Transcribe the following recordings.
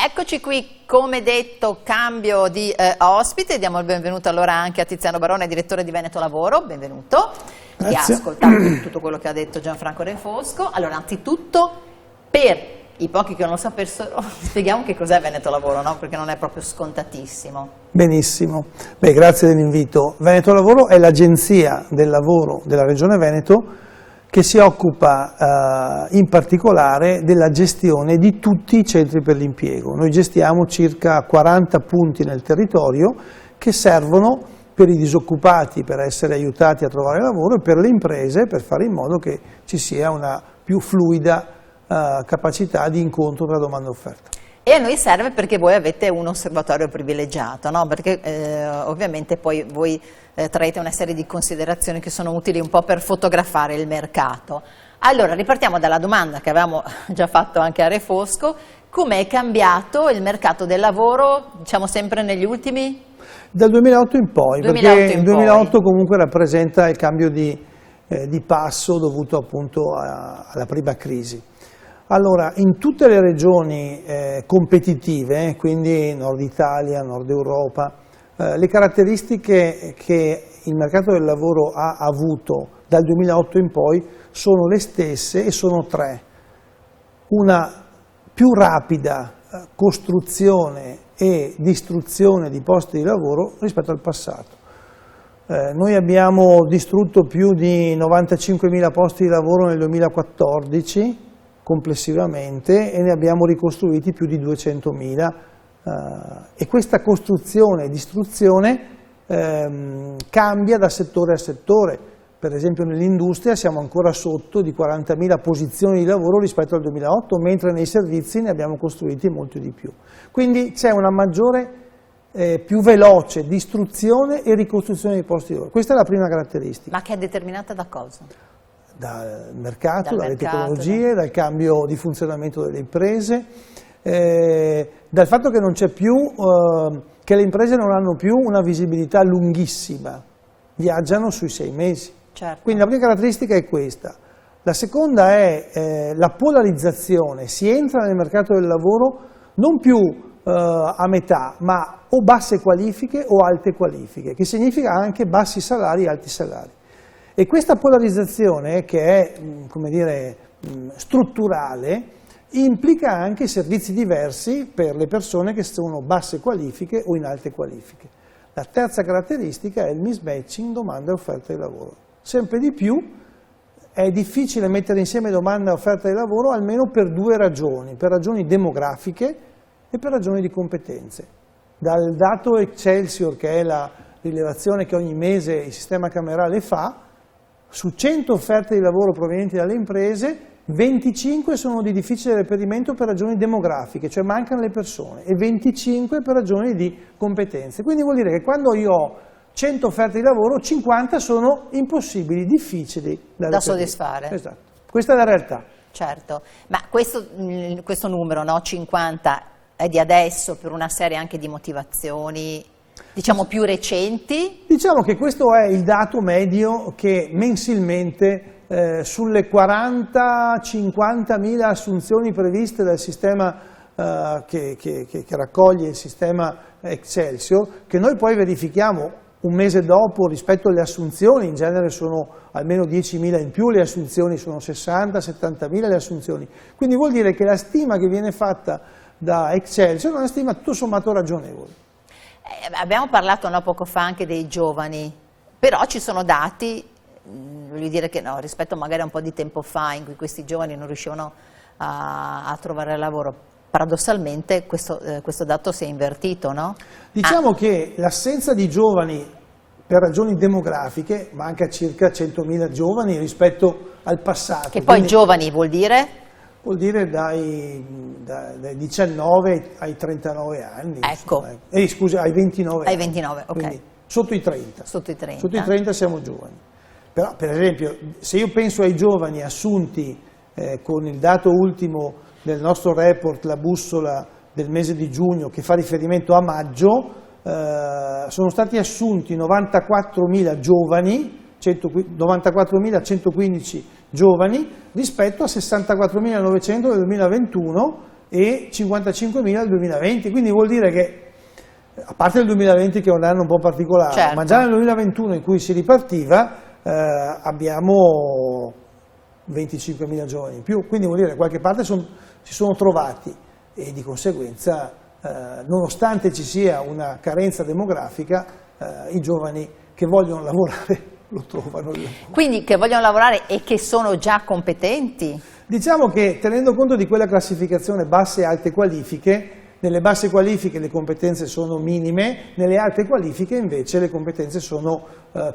Eccoci qui, come detto, cambio di ospite. Diamo il benvenuto allora anche a Tiziano Barone, direttore di Veneto Lavoro. Benvenuto. Grazie. Ti ha ascoltato tutto quello che ha detto Gianfranco Renfosco. Allora, anzitutto, per i pochi che non lo sapessero, spieghiamo che cos'è Veneto Lavoro, no? Perché non è proprio scontatissimo. Benissimo. Beh, grazie dell'invito. Veneto Lavoro è l'agenzia del lavoro della Regione Veneto che si occupa in particolare della gestione di tutti i centri per l'impiego. Noi gestiamo circa 40 punti nel territorio che servono per i disoccupati per essere aiutati a trovare lavoro e per le imprese per fare in modo che ci sia una più fluida capacità di incontro tra domanda e offerta. E a noi serve perché voi avete un osservatorio privilegiato, no? Perché ovviamente poi voi traete una serie di considerazioni che sono utili un po' per fotografare il mercato. Allora, ripartiamo dalla domanda che avevamo già fatto anche a Refosco: com'è cambiato il mercato del lavoro, diciamo sempre negli ultimi? Dal 2008 in poi, perché il 2008 comunque rappresenta il cambio di passo dovuto appunto alla prima crisi. Allora, in tutte le regioni competitive, quindi Nord Italia, Nord Europa, le caratteristiche che il mercato del lavoro ha avuto dal 2008 in poi sono le stesse e sono tre. Una più rapida costruzione e distruzione di posti di lavoro rispetto al passato. Noi abbiamo distrutto più di 95.000 posti di lavoro nel 2014, complessivamente, e ne abbiamo ricostruiti più di 200.000 e questa costruzione e distruzione cambia da settore a settore. Per esempio nell'industria siamo ancora sotto di 40.000 posizioni di lavoro rispetto al 2008, mentre nei servizi ne abbiamo costruiti molti di più. Quindi c'è una maggiore, più veloce distruzione e ricostruzione dei posti di lavoro. Questa è la prima caratteristica. Ma che è determinata da cosa? Dal mercato, dalle tecnologie, dal cambio di funzionamento delle imprese, dal fatto che non c'è più, che le imprese non hanno più una visibilità lunghissima, viaggiano sui 6 mesi. Certo. Quindi la prima caratteristica è questa. La seconda è la polarizzazione, si entra nel mercato del lavoro non più a metà, ma o basse qualifiche o alte qualifiche, che significa anche bassi salari e alti salari. E questa polarizzazione, che è, come dire, strutturale, implica anche servizi diversi per le persone che sono basse qualifiche o in alte qualifiche. La terza caratteristica è il mismatching domanda e offerta di lavoro. Sempre di più è difficile mettere insieme domanda e offerta di lavoro almeno per due ragioni, per ragioni demografiche e per ragioni di competenze. Dal dato Excelsior, che è la rilevazione che ogni mese il sistema camerale fa, su 100 offerte di lavoro provenienti dalle imprese, 25 sono di difficile reperimento per ragioni demografiche, cioè mancano le persone, e 25 per ragioni di competenze. Quindi vuol dire che quando io ho 100 offerte di lavoro, 50 sono impossibili, difficili da soddisfare. Esatto. Questa è la realtà. Certo, ma questo numero, no, 50, è di adesso per una serie anche di motivazioni, diciamo, più recenti? Diciamo che questo è il dato medio che mensilmente sulle 40-50.000 assunzioni previste dal sistema che raccoglie il sistema Excelsior, che noi poi verifichiamo un mese dopo rispetto alle assunzioni, in genere sono almeno 10.000 in più, le assunzioni sono 60-70.000 le assunzioni. Quindi vuol dire che la stima che viene fatta da Excelsior è una stima tutto sommato ragionevole. Abbiamo parlato poco fa anche dei giovani, però ci sono dati, voglio dire che no, rispetto magari a un po' di tempo fa in cui questi giovani non riuscivano a trovare lavoro, paradossalmente questo dato si è invertito, no? Diciamo che l'assenza di giovani per ragioni demografiche manca circa 100.000 giovani rispetto al passato. Che poi giovani vuol dire? Vuol dire dai 19 ai 39 anni. Ecco. Scusa, ai 29 Ai anni. 29, ok. Quindi sotto i 30. Sotto i 30. Sotto i 30 siamo giovani. Però, per esempio, se io penso ai giovani assunti con il dato ultimo del nostro report, la bussola del mese di giugno, che fa riferimento a maggio, sono stati assunti 94.000 giovani, 94.115 giovani rispetto a 64.900 del 2021 e 55.000 nel 2020, quindi vuol dire che, a parte il 2020 che è un anno un po' particolare, certo, ma già nel 2021 in cui si ripartiva abbiamo 25.000 giovani in più, quindi vuol dire che da qualche parte si sono trovati e di conseguenza, nonostante ci sia una carenza demografica, i giovani che vogliono lavorare lo trovano. Quindi che vogliono lavorare e che sono già competenti? Diciamo che tenendo conto di quella classificazione basse e alte qualifiche, nelle basse qualifiche le competenze sono minime, nelle alte qualifiche invece le competenze sono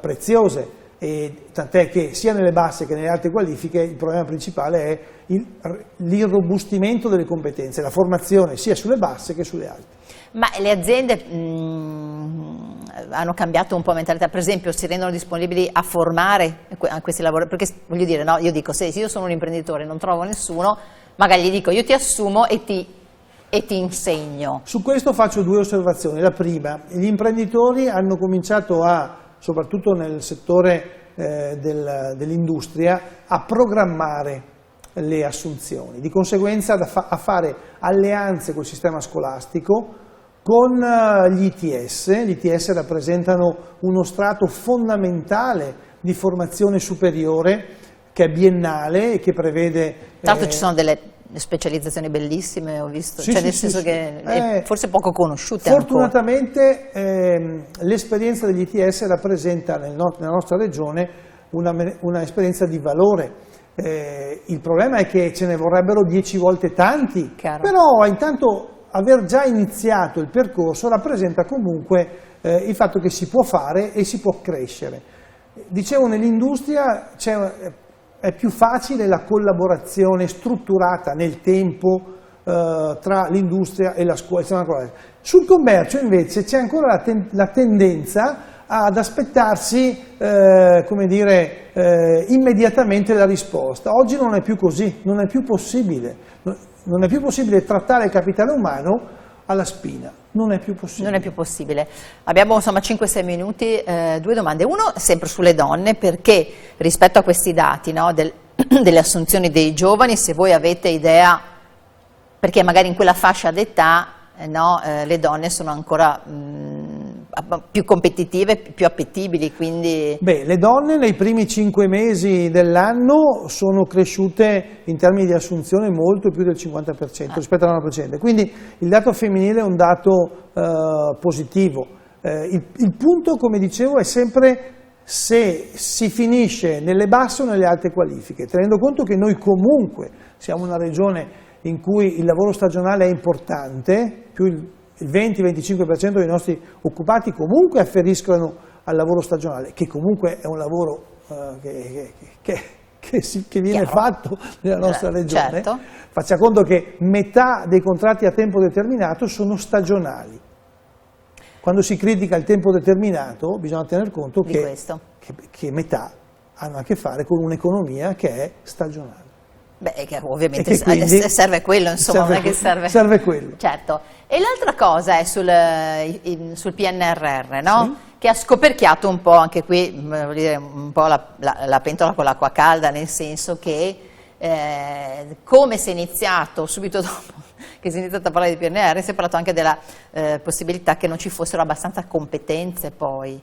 preziose, e tant'è che sia nelle basse che nelle alte qualifiche il problema principale è l'irrobustimento delle competenze, la formazione sia sulle basse che sulle alte. Ma le aziende hanno cambiato un po' mentalità, per esempio si rendono disponibili a formare a questi lavoratori, perché voglio dire, no, io dico, se io sono un imprenditore e non trovo nessuno, magari gli dico io ti assumo e ti insegno. Su questo faccio due osservazioni. La prima, gli imprenditori hanno cominciato soprattutto nel settore dell'industria, a programmare le assunzioni, di conseguenza a fare alleanze col sistema scolastico, con gli ITS. Gli ITS rappresentano uno strato fondamentale di formazione superiore che è biennale e che prevede... Tra l'altro ci sono delle specializzazioni bellissime, ho visto, sì, cioè nel sì, senso sì, che forse poco conosciute. Fortunatamente l'esperienza degli ITS rappresenta nella nostra regione una esperienza di valore. Il problema è che ce ne vorrebbero 10 volte tanti, Chiaro. Però intanto aver già iniziato il percorso rappresenta comunque il fatto che si può fare e si può crescere. Dicevo, nell'industria è più facile la collaborazione strutturata nel tempo tra l'industria e la scuola. Sul commercio invece c'è ancora la tendenza ad aspettarsi come dire, immediatamente la risposta. Oggi non è più così, non è più possibile trattare il capitale umano alla spina, non è più possibile. Non è più possibile. Abbiamo insomma 5-6 minuti, due domande. Uno sempre sulle donne, perché rispetto a questi dati, no, delle assunzioni dei giovani, se voi avete idea, perché magari in quella fascia d'età no, le donne sono ancora più competitive, più appetibili, quindi... Beh, le donne nei primi 5 mesi dell'anno sono cresciute in termini di assunzione molto più del 50% rispetto all'anno precedente, quindi il dato femminile è un dato positivo. Il punto, come dicevo, è sempre se si finisce nelle basse o nelle alte qualifiche, tenendo conto che noi comunque siamo una regione in cui il lavoro stagionale è importante, più il 20-25% dei nostri occupati comunque afferiscono al lavoro stagionale, che comunque è un lavoro che viene fatto nella nostra regione. Certo. Faccia conto che metà dei contratti a tempo determinato sono stagionali. Quando si critica il tempo determinato bisogna tener conto che metà hanno a che fare con un'economia che è stagionale. Beh, che ovviamente serve quello, insomma, non è che serve quello. Certo. E l'altra cosa è sul PNRR, no? Sì. Che ha scoperchiato un po' anche qui, voglio dire, un po' la pentola con l'acqua calda, nel senso che come si è iniziato subito dopo che si è iniziato a parlare di PNRR, si è parlato anche della possibilità che non ci fossero abbastanza competenze poi.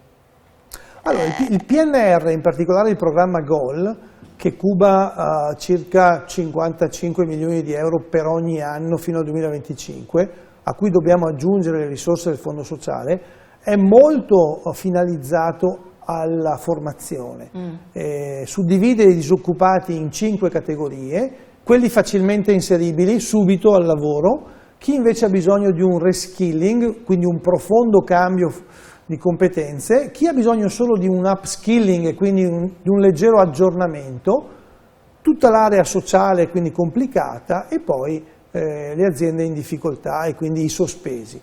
Allora, il PNR, in particolare il programma GOL, che cuba circa 55 milioni di euro per ogni anno fino al 2025, a cui dobbiamo aggiungere le risorse del Fondo Sociale, è molto finalizzato alla formazione. Suddivide i disoccupati in 5 categorie, quelli facilmente inseribili subito al lavoro, chi invece ha bisogno di un reskilling, quindi un profondo cambio di competenze, chi ha bisogno solo di un upskilling e quindi di un leggero aggiornamento, tutta l'area sociale quindi complicata e poi le aziende in difficoltà e quindi i sospesi.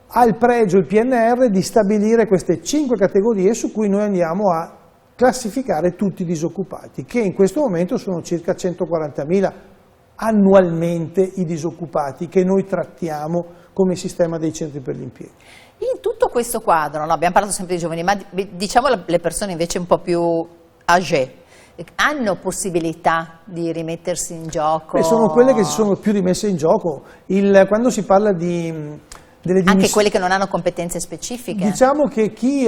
Ha il pregio il PNR di stabilire queste 5 categorie su cui noi andiamo a classificare tutti i disoccupati, che in questo momento sono circa 140.000 annualmente i disoccupati che noi trattiamo come sistema dei centri per l'impiego. In tutto questo quadro, no, abbiamo parlato sempre di giovani, ma diciamo le persone invece un po' più âgée, hanno possibilità di rimettersi in gioco? Sono quelle che si sono più rimesse in gioco. Quando si parla delle dimissioni, anche quelle che non hanno competenze specifiche? Diciamo che chi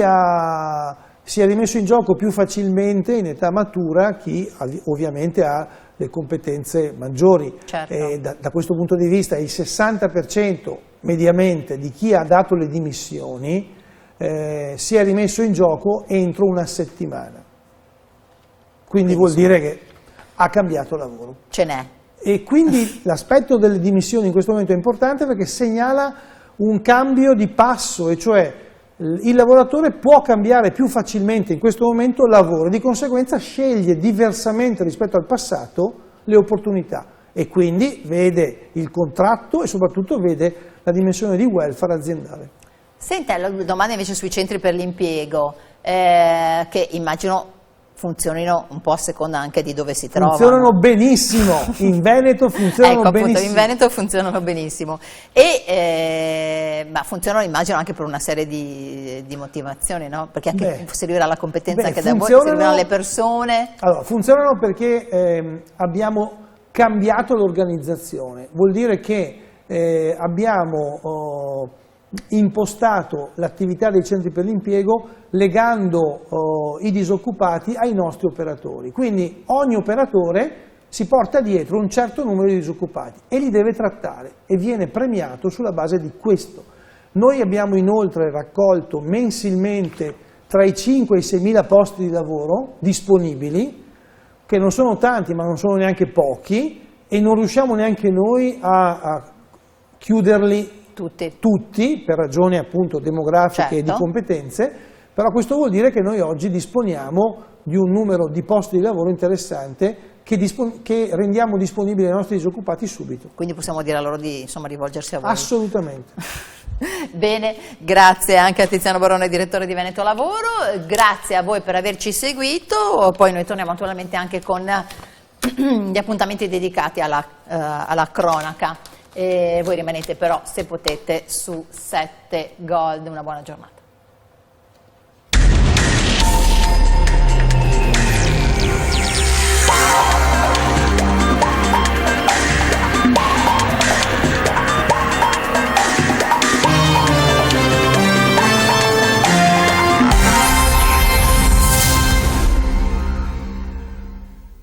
si è rimesso in gioco più facilmente in età matura, chi ovviamente ha le competenze maggiori. Certo. Da questo punto di vista il 60% mediamente di chi ha dato le dimissioni si è rimesso in gioco entro una settimana. Quindi vuol dire che ha cambiato lavoro. Ce n'è. E quindi l'aspetto delle dimissioni in questo momento è importante perché segnala un cambio di passo, e cioè il lavoratore può cambiare più facilmente in questo momento lavoro e di conseguenza sceglie diversamente rispetto al passato le opportunità e quindi vede il contratto e soprattutto vede la dimensione di welfare aziendale. Senta, la domanda invece sui centri per l'impiego, che immagino funzionino un po' a seconda anche di dove si trovano. Funzionano benissimo, in Veneto funzionano ecco, appunto, benissimo. in Veneto funzionano benissimo e ma funzionano immagino anche per una serie di motivazioni, no? Perché anche servirà la competenza anche da voi, serviranno le persone. Allora, funzionano perché abbiamo cambiato l'organizzazione, vuol dire che abbiamo impostato l'attività dei centri per l'impiego legando i disoccupati ai nostri operatori, quindi ogni operatore si porta dietro un certo numero di disoccupati e li deve trattare e viene premiato sulla base di questo. Noi abbiamo inoltre raccolto mensilmente tra i 5 e i 6.000 posti di lavoro disponibili, che non sono tanti ma non sono neanche pochi, e non riusciamo neanche noi a chiuderli tutti per ragioni appunto demografiche e di competenze, però questo vuol dire che noi oggi disponiamo di un numero di posti di lavoro interessante che rendiamo disponibili ai nostri disoccupati subito. Quindi possiamo dire a loro di rivolgersi a voi? Assolutamente. Bene, grazie anche a Tiziano Barone, direttore di Veneto Lavoro, grazie a voi per averci seguito, poi noi torniamo naturalmente anche con gli appuntamenti dedicati alla cronaca. E voi rimanete però, se potete, su 7 Gold. Una buona giornata.